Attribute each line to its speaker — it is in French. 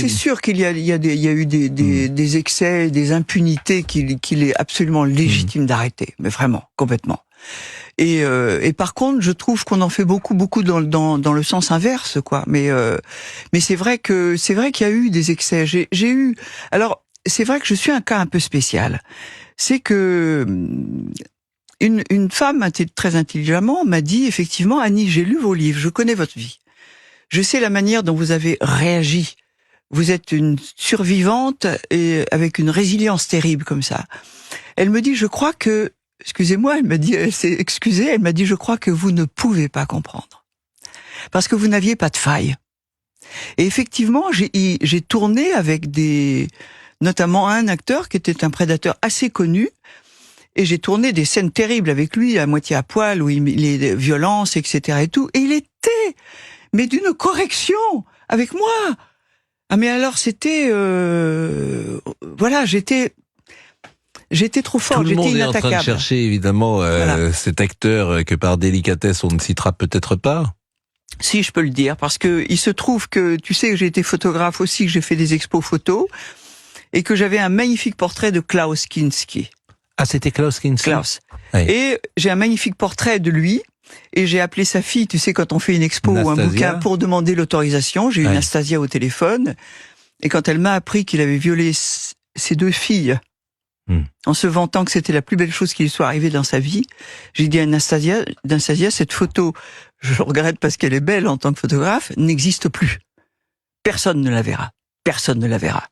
Speaker 1: c'est sûr qu'il y a eu des excès, des impunités qu'il est absolument légitime d'arrêter, mais vraiment, complètement. Et par contre, je trouve qu'on en fait beaucoup dans le sens inverse, quoi. Mais c'est vrai qu'il y a eu des excès. Alors, c'est vrai que je suis un cas un peu spécial. C'est que une femme très intelligemment m'a dit effectivement, Annie, j'ai lu vos livres, je connais votre vie, je sais la manière dont vous avez réagi. Vous êtes une survivante et avec une résilience terrible comme ça. Elle me dit, je crois que excusez-moi, elle m'a dit, elle s'est excusée, elle m'a dit, je crois que vous ne pouvez pas comprendre. Parce que vous n'aviez pas de faille. Et effectivement, j'ai tourné avec notamment un acteur qui était un prédateur assez connu, et j'ai tourné des scènes terribles avec lui, à moitié à poil, où il est violence, etc. et tout, et il était, mais d'une correction, avec moi. Ah mais alors c'était, voilà, j'étais trop fort, j'étais inattaquable.
Speaker 2: Tout le monde est en train de chercher, évidemment, cet acteur que par délicatesse on ne citera peut-être pas.
Speaker 1: Si, je peux le dire, parce que il se trouve que, tu sais, que j'ai été photographe aussi, que j'ai fait des expos photos, et que j'avais un magnifique portrait de Klaus Kinski.
Speaker 2: Ah, c'était Klaus Kinski.
Speaker 1: Klaus.
Speaker 2: Oui.
Speaker 1: Et j'ai un magnifique portrait de lui, et j'ai appelé sa fille, tu sais, quand on fait une expo ou un bouquin, pour demander l'autorisation. J'ai eu Nastasia au téléphone, et quand elle m'a appris qu'il avait violé ses 2 filles, en se vantant que c'était la plus belle chose qui lui soit arrivée dans sa vie, j'ai dit à Nastasia, cette photo, je le regrette parce qu'elle est belle en tant que photographe, n'existe plus. Personne ne la verra. Personne ne la verra.